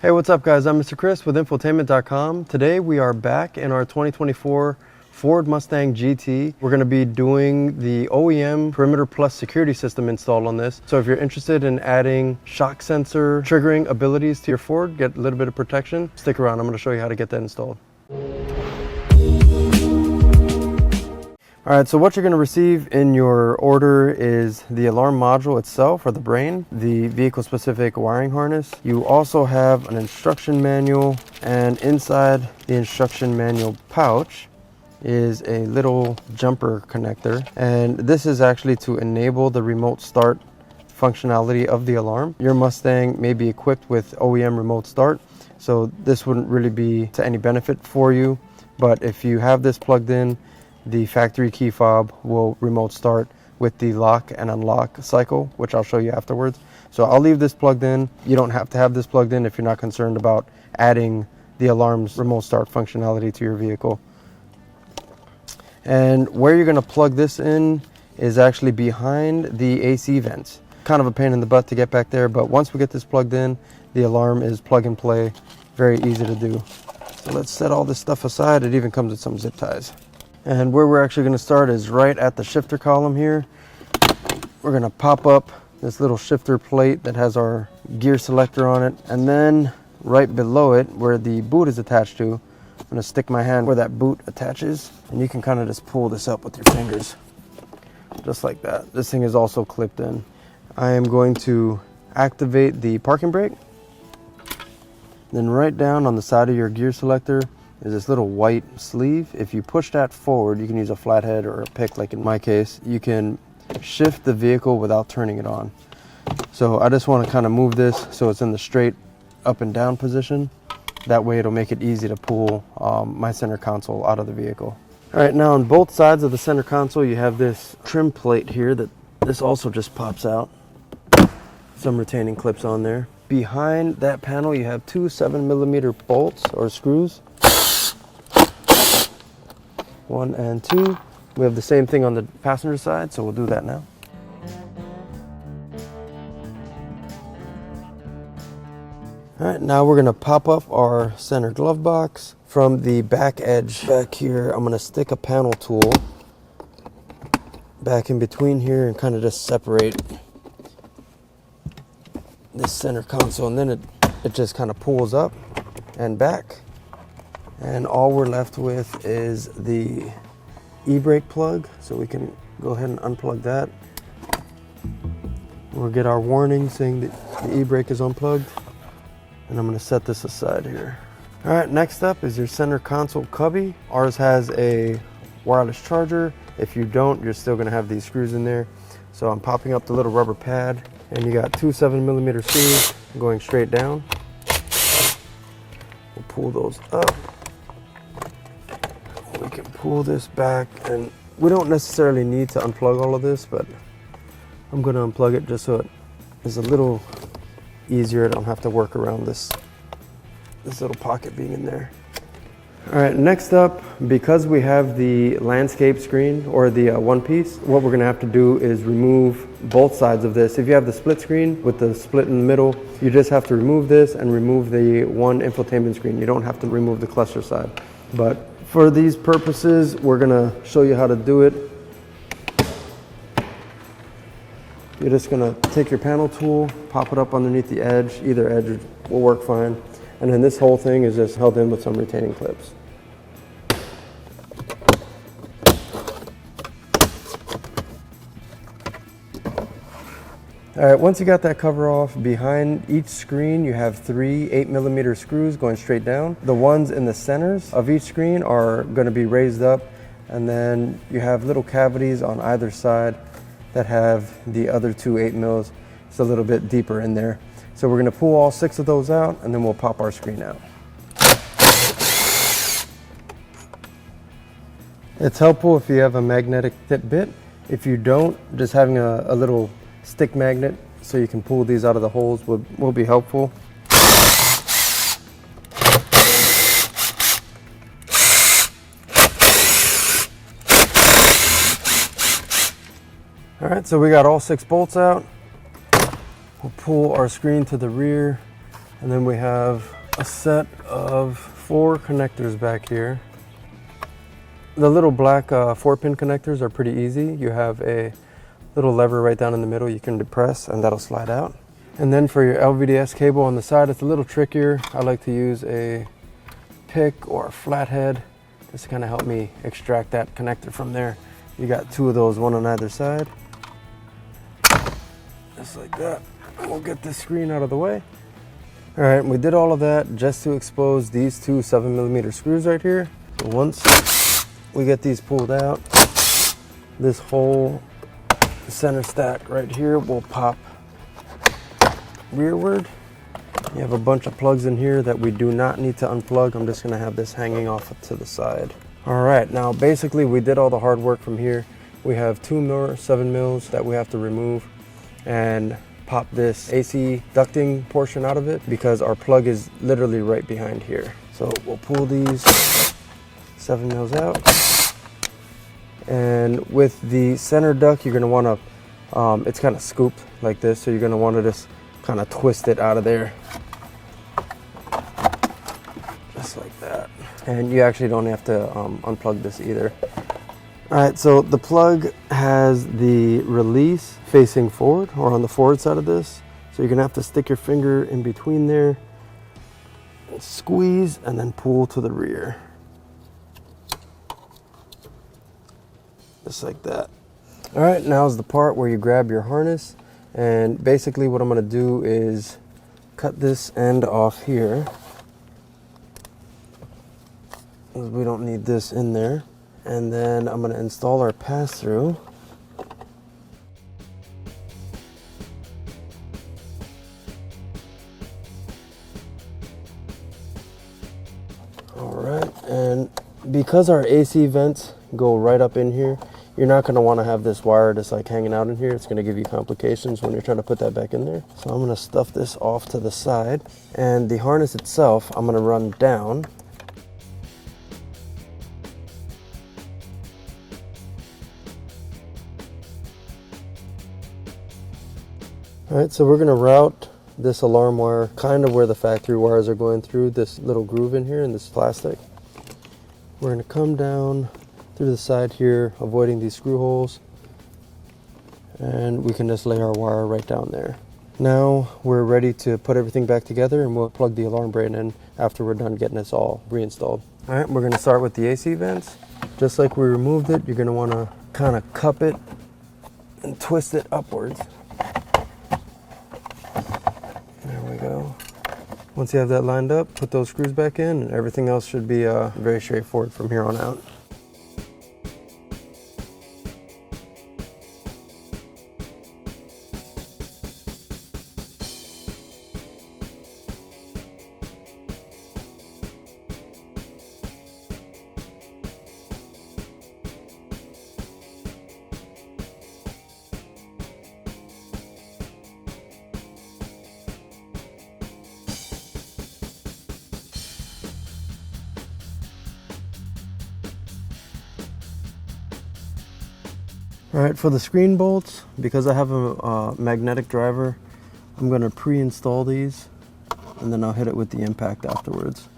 Hey, what's up guys? I'm Mr. Chris with Infotainment.com. Today we are back in our 2024 Ford Mustang GT. We're going to be doing the OEM Perimeter Plus security system installed on this. So if you're interested in adding shock sensor triggering abilities to your Ford, get a little bit of protection, stick around. I'm going to show you how to get that installed. All right, so what you're going to receive in your order is the alarm module itself, or the brain, the vehicle-specific wiring harness. You also have an instruction manual, and inside the instruction manual pouch is a little jumper connector. And this is actually to enable the remote start functionality of the alarm. Your Mustang may be equipped with OEM remote start, so this wouldn't really be to any benefit for you. But if you have this plugged in, the factory key fob will remote start with the lock and unlock cycle, which I'll show you afterwards. So I'll leave this plugged in. You don't have to have this plugged in if you're not concerned about adding the alarm's remote start functionality to your vehicle. And where you're going to plug this in is actually behind the AC vents. Kind of a pain in the butt to get back there, but once we get this plugged in, the alarm is plug and play, very easy to do. So let's set all this stuff aside. It even comes with some zip ties. And where we're actually going to start is right at the shifter column here. We're going to pop up this little shifter plate that has our gear selector on it. And then right below it, where the boot is attached to, I'm going to stick my hand where that boot attaches. And you can kind of just pull this up with your fingers. Just like that. This thing is also clipped in. I am going to activate the parking brake. Then right down on the side of your gear selector is this little white sleeve. If you push that forward, you can use a flathead or a pick, like in my case. You can shift the vehicle without turning it on. So I just want to kind of move this so it's in the straight up and down position. That way it'll make it easy to pull my center console out of the vehicle. All right, now on both sides of the center console, you have this trim plate here that this also just pops out. Some retaining clips on there. Behind that panel, you have two 7mm bolts or screws. 1 and 2. We have the same thing on the passenger side, so we'll do that now. All right, now we're gonna pop up our center glove box. From the back edge back here, I'm gonna stick a panel tool back in between here and kind of just separate this center console, and then it just kind of pulls up and back. And all we're left with is the e-brake plug, so we can go ahead and unplug that. We'll get our warning saying that the e-brake is unplugged, and I'm going to set this aside here. All right, next up is your center console cubby. Ours has a wireless charger. If you don't, you're still going to have these screws in there. So I'm popping up the little rubber pad, and you got two 7mm screws going straight down. We'll pull those up. We can pull this back, and we don't necessarily need to unplug all of this, but I'm going to unplug it just so it is a little easier. I don't have to work around this little pocket being in there. All right, next up, because we have the landscape screen or the one piece, what we're going to have to do is remove both sides of this. If you have the split screen with the split in the middle, you just have to remove this and remove the one infotainment screen. You don't have to remove the cluster side. But for these purposes, we're going to show you how to do it. You're just going to take your panel tool, pop it up underneath the edge. Either edge will work fine. And then this whole thing is just held in with some retaining clips. All right, once you got that cover off, behind each screen you have three 8mm screws going straight down. The ones in the centers of each screen are going to be raised up, and then you have little cavities on either side that have the other two 8mm. It's a little bit deeper in there. So we're going to pull all 6 of those out, and then we'll pop our screen out. It's helpful if you have a magnetic tip bit. If you don't, just having a little stick magnet so you can pull these out of the holes will be helpful. All right, so we got all 6 bolts out. We'll pull our screen to the rear, And then we have a set of 4 connectors back here. The little black 4-pin connectors are pretty easy. You have a little lever right down in the middle you can depress and that'll slide out. And then for your LVDS cable on the side, it's a little trickier. I like to use a pick or a flathead just to kind of help me extract that connector from there. You got 2 of those, one on either side. Just like that. We'll get this screen out of the way. All right, we did all of that just to expose these 2 7mm screws right here. So once we get these pulled out, this whole center stack right here will pop rearward. You have a bunch of plugs in here that we do not need to unplug. I'm just gonna have this hanging off to the side. All right, now basically we did all the hard work from here. We have 2 more 7mm that we have to remove and pop this AC ducting portion out of it because our plug is literally right behind here. So we'll pull these 7mm out. And with the center duct, you're gonna wanna, it's kind of scooped like this, so you're gonna wanna just kind of twist it out of there. Just like that. And you actually don't have to unplug this either. All right, so the plug has the release facing forward or on the forward side of this. So you're gonna have to stick your finger in between there, and squeeze, and then pull to the rear. Just like that. All right, now's the part where you grab your harness. And basically what I'm gonna do is cut this end off here, because we don't need this in there. And then I'm going to install our pass-through. All right, and because our AC vents go right up in here, you're not going to want to have this wire just like hanging out in here. It's going to give you complications when you're trying to put that back in there. So I'm going to stuff this off to the side, and the harness itself I'm going to run down. All right, so we're gonna route this alarm wire kind of where the factory wires are going through this little groove in here in this plastic. We're gonna come down through the side here, avoiding these screw holes, and we can just lay our wire right down there. Now we're ready to put everything back together, and we'll plug the alarm brain in after we're done getting this all reinstalled. All right, we're gonna start with the AC vents. Just like we removed it, you're gonna wanna kind of cup it and twist it upwards. Go. Once you have that lined up, put those screws back in, and everything else should be very straightforward from here on out. All right, for the screen bolts, because I have a magnetic driver, I'm going to pre-install these, and then I'll hit it with the impact afterwards.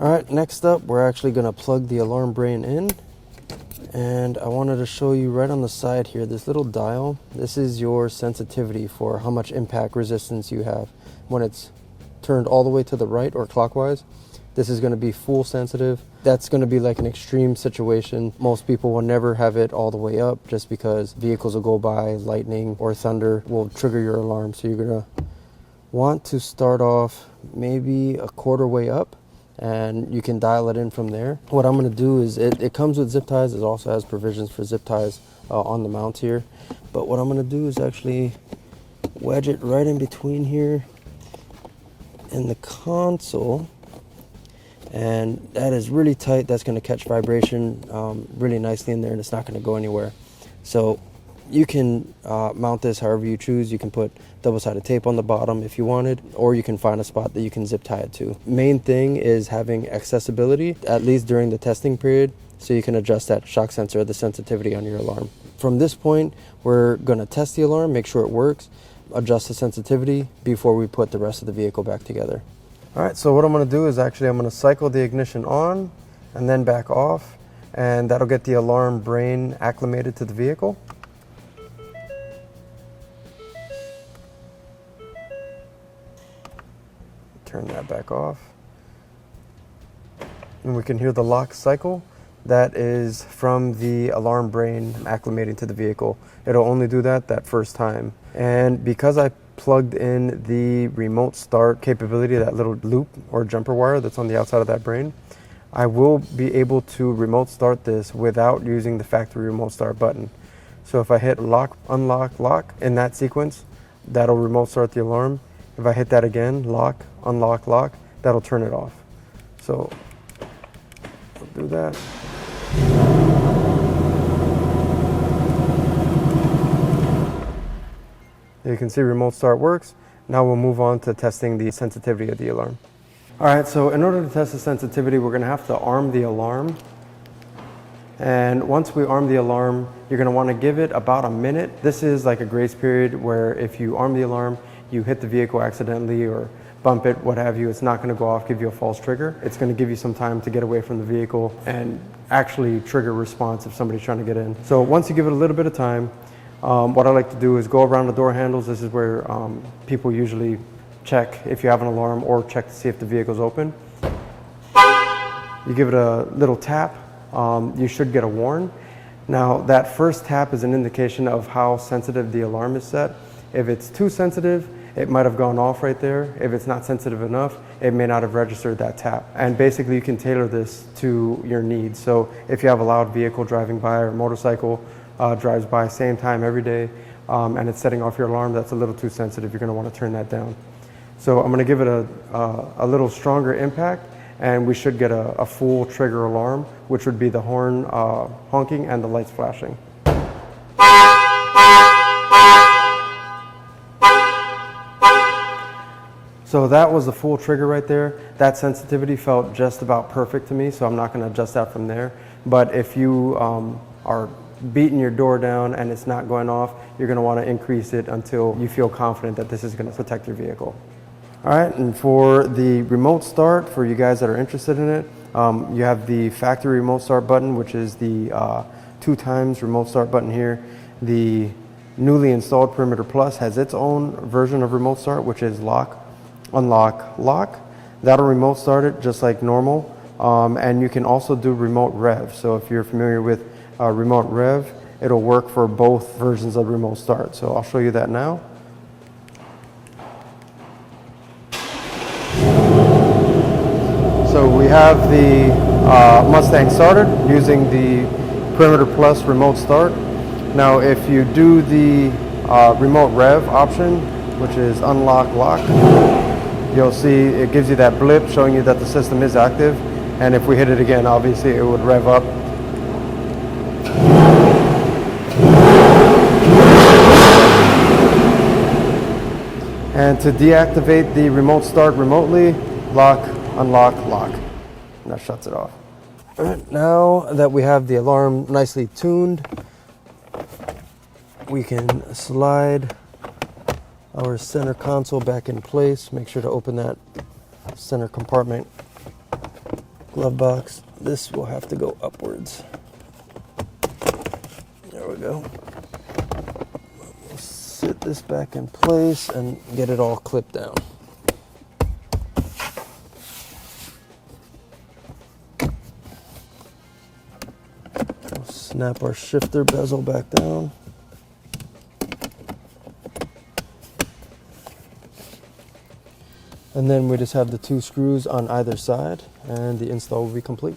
All right, next up, we're actually gonna plug the alarm brain in. And I wanted to show you right on the side here, this little dial. This is your sensitivity for how much impact resistance you have. When it's turned all the way to the right or clockwise, this is going to be full sensitive. That's going to be like an extreme situation. Most people will never have it all the way up just because vehicles will go by, lightning or thunder will trigger your alarm. So you're going to want to start off maybe a quarter way up, and you can dial it in from there. What I'm going to do is, it comes with zip ties. It also has provisions for zip ties on the mount here. But what I'm going to do is actually wedge it right in between here and the console. And that is really tight. That's going to catch vibration really nicely in there, and it's not going to go anywhere. So you can mount this however you choose. You can put double-sided tape on the bottom if you wanted, or you can find a spot that you can zip tie it to. Main thing is having accessibility, at least during the testing period, so you can adjust that shock sensor, the sensitivity on your alarm. From this point, we're going to test the alarm, make sure it works, adjust the sensitivity before we put the rest of the vehicle back together. All right, so what I'm going to do is actually I'm going to cycle the ignition on and then back off, and that'll get the alarm brain acclimated to the vehicle. Turn that back off. And we can hear the lock cycle. That is from the alarm brain acclimating to the vehicle. It'll only do that first time. And because I plugged in the remote start capability, that little loop or jumper wire that's on the outside of that brain, I will be able to remote start this without using the factory remote start button. So if I hit lock, unlock, lock in that sequence, that'll remote start the alarm. If I hit that again, lock, unlock, lock, that'll turn it off. So I'll do that. You can see remote start works. Now we'll move on to testing the sensitivity of the alarm. All right, so in order to test the sensitivity, we're going to have to arm the alarm. And once we arm the alarm, you're going to want to give it about a minute. This is like a grace period where if you arm the alarm, you hit the vehicle accidentally or bump it, what have you, it's not going to go off, give you a false trigger. It's going to give you some time to get away from the vehicle and actually trigger response if somebody's trying to get in. So once you give it a little bit of time, what I like to do is go around the door handles. This is where people usually check if you have an alarm or check to see if the vehicle's open. You give it a little tap, you should get a warn. Now that first tap is an indication of how sensitive the alarm is set. If it's too sensitive, it might have gone off right there. If it's not sensitive enough, it may not have registered that tap. And basically you can tailor this to your needs. So if you have a loud vehicle driving by or motorcycle drives by same time every day and it's setting off your alarm, that's a little too sensitive. You're going to want to turn that down. So I'm going to give it a little stronger impact, and we should get a full trigger alarm, which would be the horn honking and the lights flashing. So that was the full trigger right there. That sensitivity felt just about perfect to me, so I'm not going to adjust that from there. But if you are beating your door down and it's not going off, you're going to want to increase it until you feel confident that this is going to protect your vehicle. All right, and for the remote start, for you guys that are interested in it, you have the factory remote start button, which is the 2x remote start button here. The newly installed Perimeter Plus has its own version of remote start, which is lock, unlock, lock. That'll remote start it just like normal. And you can also do Remote Rev. So if you're familiar with Remote Rev, it'll work for both versions of remote start. So I'll show you that now. So we have the Mustang started using the Perimeter Plus remote start. Now if you do the Remote Rev option, which is unlock, lock, you'll see it gives you that blip showing you that the system is active. And if we hit it again, obviously it would rev up. And to deactivate the remote start remotely, lock, unlock, lock. And that shuts it off. All right, now that we have the alarm nicely tuned, we can slide our center console back in place. Make sure to open that center compartment glove box. This will have to go upwards. There we go. We'll sit this back in place and get it all clipped down. We'll snap our shifter bezel back down. And then we just have the 2 screws on either side and the install will be complete.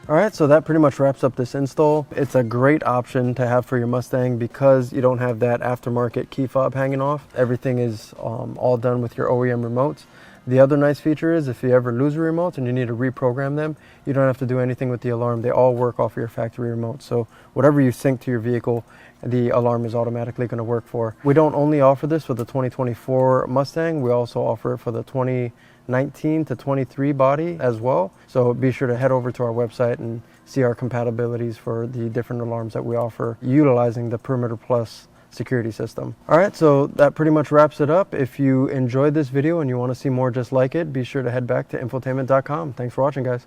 All right, so that pretty much wraps up this install. It's a great option to have for your Mustang because you don't have that aftermarket key fob hanging off. Everything is all done with your OEM remotes. The other nice feature is if you ever lose your remotes and you need to reprogram them, you don't have to do anything with the alarm. They all work off of your factory remote. So whatever you sync to your vehicle, the alarm is automatically going to work for. We don't only offer this for the 2024 Mustang, we also offer it for the 2019 to 23 body as well. So be sure to head over to our website and see our compatibilities for the different alarms that we offer utilizing the Perimeter Plus security system. All right, so that pretty much wraps it up. If you enjoyed this video and you want to see more just like it, be sure to head back to infotainment.com. Thanks for watching, guys.